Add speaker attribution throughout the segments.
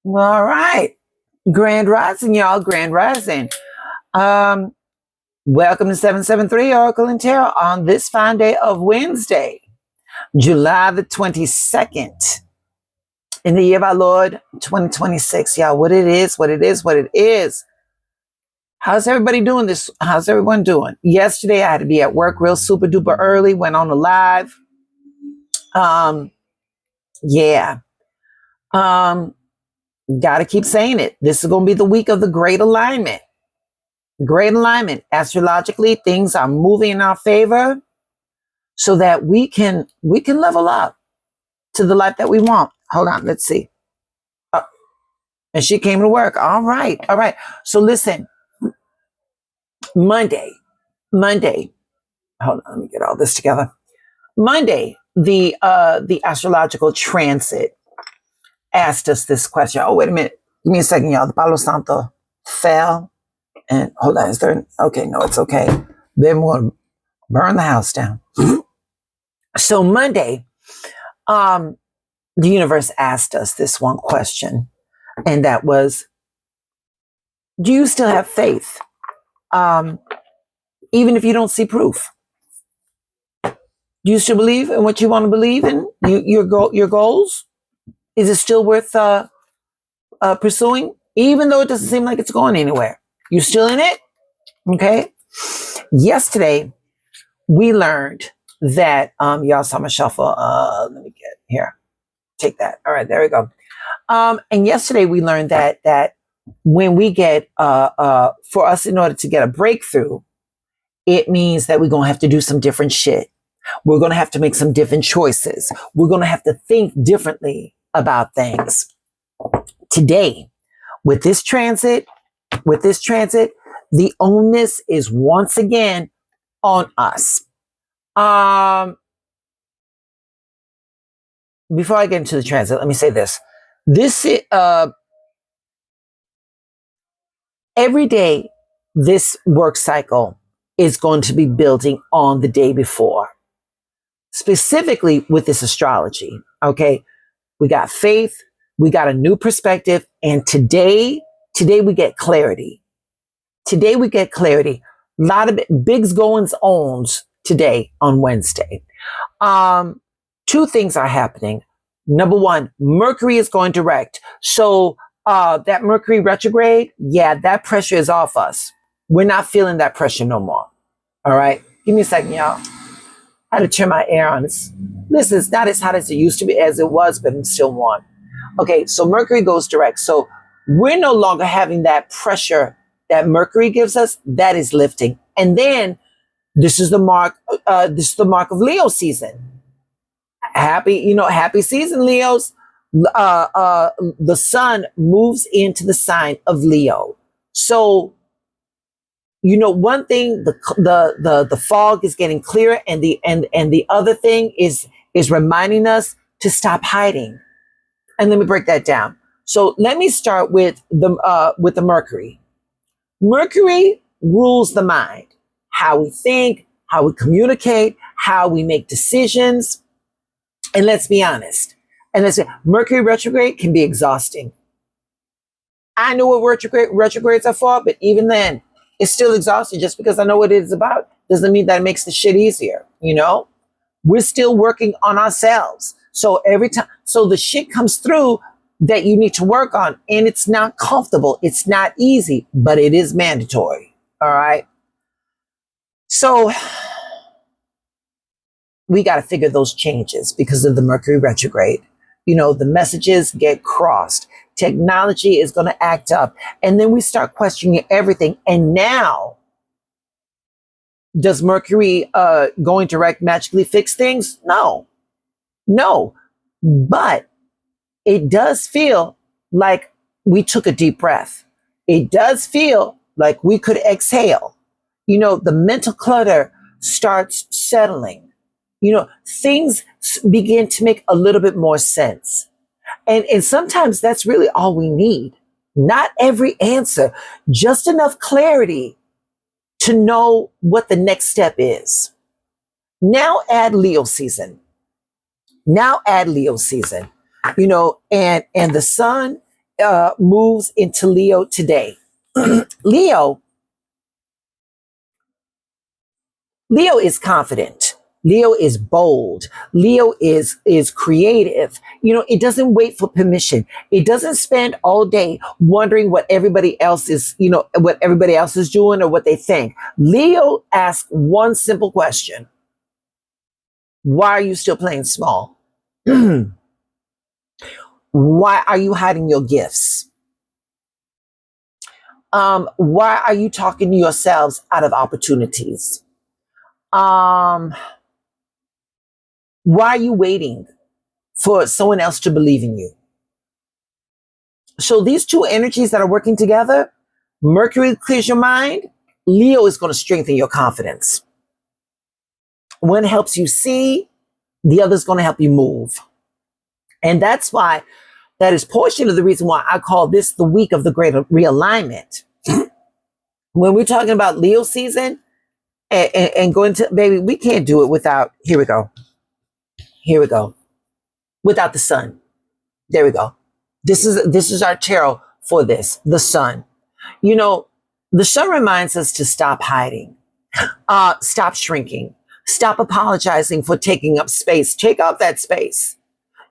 Speaker 1: All right. Grand Rising, y'all. Grand Rising. Um, Welcome to 773 Oracle and Tarot on this fine day of Wednesday, July the 22nd, in the year of our Lord 2026. Y'all, what it is, what it is, what it is. How's everybody doing this? How's everyone doing? Yesterday, I had to be at work real super duper early, went on a live. Yeah. Gotta keep saying it. This is going to be the week of the great alignment. Great alignment. Astrologically, things are moving in our favor so that we can level up to the life that we want. Hold on, let's see. And she came to work. All right. So listen, Monday. Hold on, let me get all this together. Monday, the astrological transit asked us this question. Oh, wait a minute. Give me a second, y'all. The Palo Santo fell. And hold on, is there? Okay, no, it's okay. Then we're going to burn the house down. So Monday, the universe asked us this one question, and that was, do you still have faith? Even if you don't see proof? Do you still believe in what you want to believe in? Your goals? Is it still worth pursuing? Even though it doesn't seem like it's going anywhere. You still in it? Okay. Yesterday, we learned that, y'all saw my shuffle. Let me get here. Take that. All right, there we go. And yesterday we learned that when we get, for us in order to get a breakthrough, it means that we're going to have to do some different shit. We're going to have to make some different choices. We're going to have to think differently about things. Today, with this transit, the onus is once again on us. Before I get into the transit, let me say this. Every day, this work cycle is going to be building on the day before. Specifically with this astrology, okay? We got faith, we got a new perspective, and today we get clarity. A lot of bigs goings ons today on Wednesday. Two things are happening. Number one, Mercury is going direct. So that Mercury retrograde, yeah, that pressure is off us. We're not feeling that pressure no more. All right? Give me a second, y'all. I had to turn my air on. Listen, it's not as hot as it used to be, as it was, but I'm still warm. Okay, so Mercury goes direct. So we're no longer having that pressure that Mercury gives us. That is lifting. And then this is the mark of Leo season. Happy season, Leos. The sun moves into the sign of Leo. So, one thing, the fog is getting clearer, and the other thing is reminding us to stop hiding. And let me break that down. So let me start with the Mercury. Mercury rules the mind, how we think, how we communicate, how we make decisions. And let's be honest. Mercury retrograde can be exhausting. I know what retrogrades are for, but even then, it's still exhausting. Just because I know what it is about doesn't mean that it makes the shit easier. We're still working on ourselves. So every time, the shit comes through that you need to work on, and it's not comfortable. It's not easy, but it is mandatory. All right. So we got to figure those changes because of the Mercury retrograde. The messages get crossed. Technology is going to act up. And then we start questioning everything. And now, does Mercury going direct magically fix things? No. But it does feel like we took a deep breath. It does feel like we could exhale. The mental clutter starts settling. Things begin to make a little bit more sense. And sometimes that's really all we need. Not every answer, just enough clarity to know what the next step is. Now add Leo season. And the sun moves into Leo today. Leo is confident. Leo is bold. Leo is creative. It doesn't wait for permission. It doesn't spend all day wondering what everybody else is, what everybody else is doing or what they think. Leo asks one simple question. Why are you still playing small? Why are you hiding your gifts? Why are you talking to yourselves out of opportunities? Why are you waiting for someone else to believe in you? So these two energies that are working together, Mercury clears your mind, Leo is going to strengthen your confidence. One helps you see, the other is going to help you move. And that's why that is portion of the reason why I call this the week of the great realignment. When we're talking about Leo season and going to, baby, we can't do it without, here we go, without the sun. There we go. This is our tarot for this, the sun. The sun reminds us to stop hiding, stop shrinking, stop apologizing for taking up space. Take up that space.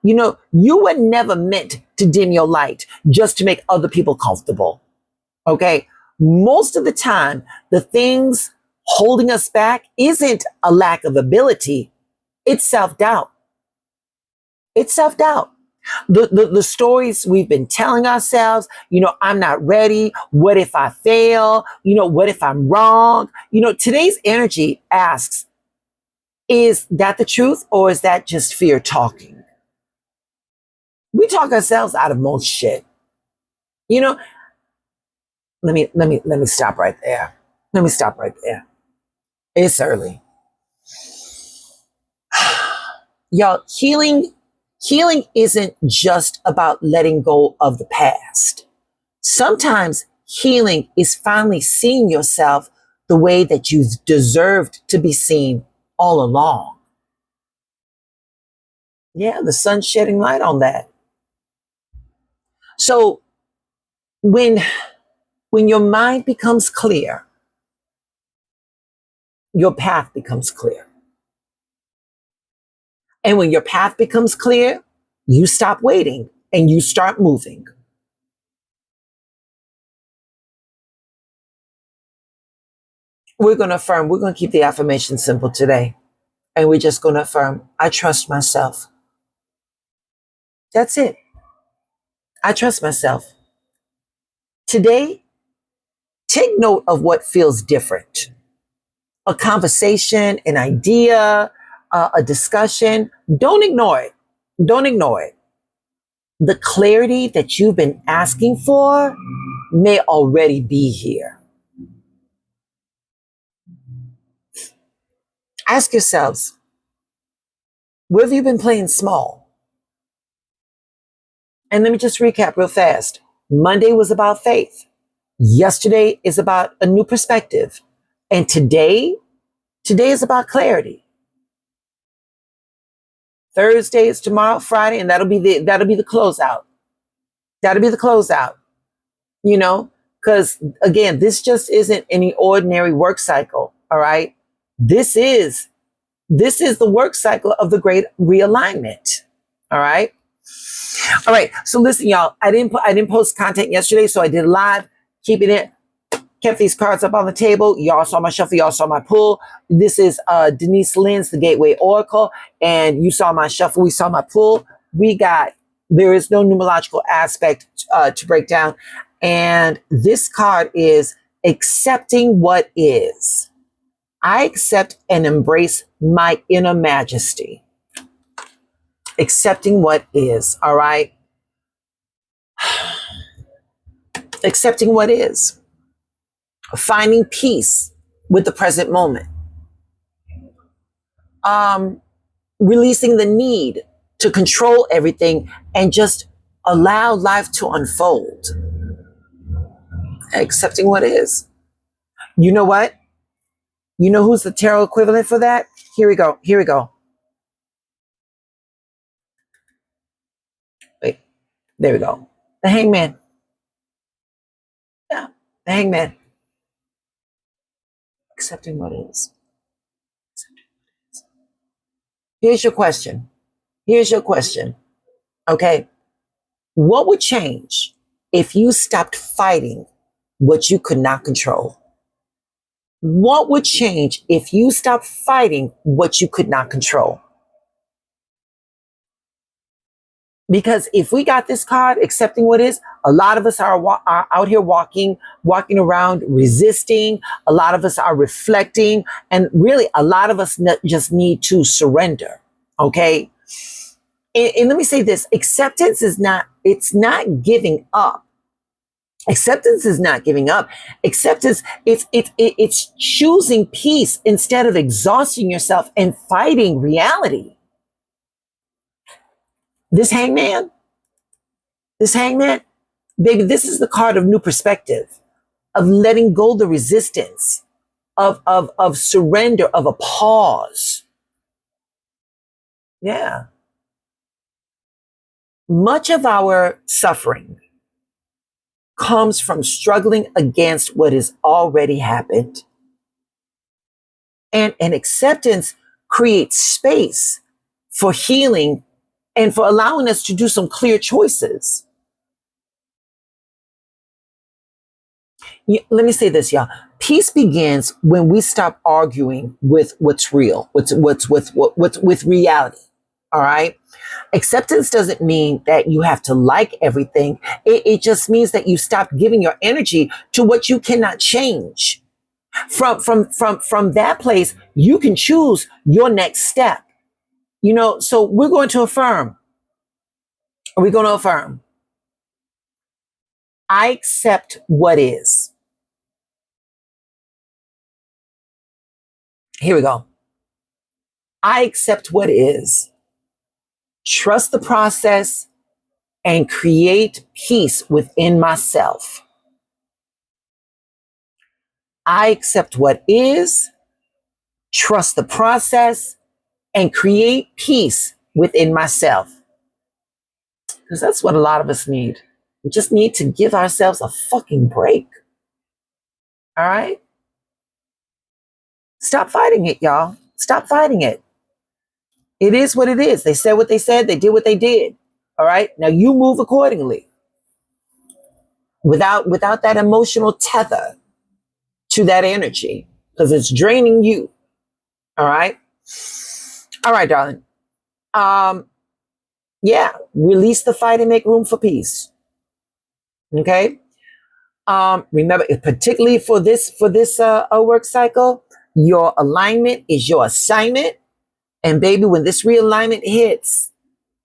Speaker 1: You were never meant to dim your light just to make other people comfortable. Okay. Most of the time, the things holding us back isn't a lack of ability. It's self-doubt. It's self-doubt. The stories we've been telling ourselves, I'm not ready. What if I fail? What if I'm wrong? Today's energy asks, is that the truth or is that just fear talking? We talk ourselves out of most shit. Let me stop right there. It's early. Y'all, healing isn't just about letting go of the past. Sometimes healing is finally seeing yourself the way that you deserved to be seen all along. Yeah, the sun's shedding light on that. So when your mind becomes clear, your path becomes clear. And when your path becomes clear, you stop waiting and you start moving. We're going to keep the affirmation simple today. And we're just going to affirm, I trust myself. That's it. I trust myself. Today, take note of what feels different. A conversation, an idea, a discussion. Don't ignore it. The clarity that you've been asking for may already be here. Ask yourselves, where have you been playing small? And let me just recap real fast. Monday was about faith. Yesterday is about a new perspective. And today is about clarity. Thursday is tomorrow, Friday, and that'll be the closeout. Because again, this just isn't any ordinary work cycle. All right. This is the work cycle of the great realignment. All right. So listen, y'all, I didn't post content yesterday, so I did live, keeping it, kept these cards up on the table. Y'all saw my shuffle, y'all saw my pull. This is Denise Lynn's The Gateway Oracle, and you saw my shuffle, we saw my pull. There is no numerological aspect to break down. And this card is accepting what is. I accept and embrace my inner majesty. Accepting what is, all right? Accepting what is. Finding peace with the present moment. Releasing the need to control everything and just allow life to unfold. Accepting what is. You know what? You know who's the tarot equivalent for that? Here we go. Wait, there we go. The Hangman. The Hangman. Accepting what is. Here's your question. Here's your question. Okay. What would change if you stopped fighting what you could not control? What would change if you stopped fighting what you could not control? Because if we got this card, accepting what is, a lot of us are out here walking around resisting. A lot of us are reflecting. And really, a lot of us just need to surrender. Okay. And let me say this, acceptance is not, it's not giving up. Acceptance is not giving up. Acceptance, it's choosing peace instead of exhausting yourself and fighting reality. This hangman, baby, this is the card of new perspective, of letting go the resistance, of surrender, of a pause. Yeah. Much of our suffering comes from struggling against what has already happened. And acceptance creates space for healing and for allowing us to do some clear choices. Let me say this, y'all. Peace begins when we stop arguing with what's real, what's with reality. All right. Acceptance doesn't mean that you have to like everything. It just means that you stop giving your energy to what you cannot change. From that place, you can choose your next step. You know, so we're going to affirm. Are we going to affirm? I accept what is. Here we go. I accept what is. Trust the process and create peace within myself. I accept what is, trust the process, and create peace within myself. Because that's what a lot of us need. We just need to give ourselves a fucking break. All right? Stop fighting it, y'all. Stop fighting it. It is what it is. They said what they said. They did what they did. All right? Now you move accordingly. Without that emotional tether to that energy, because it's draining you. All right? All right, darling. Yeah, release the fight and make room for peace. Okay? Remember, particularly for this work cycle, your alignment is your assignment. And baby, when this realignment hits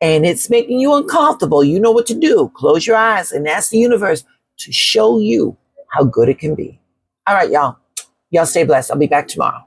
Speaker 1: and it's making you uncomfortable, you know what to do. Close your eyes and ask the universe to show you how good it can be. All right, y'all. Y'all stay blessed. I'll be back tomorrow.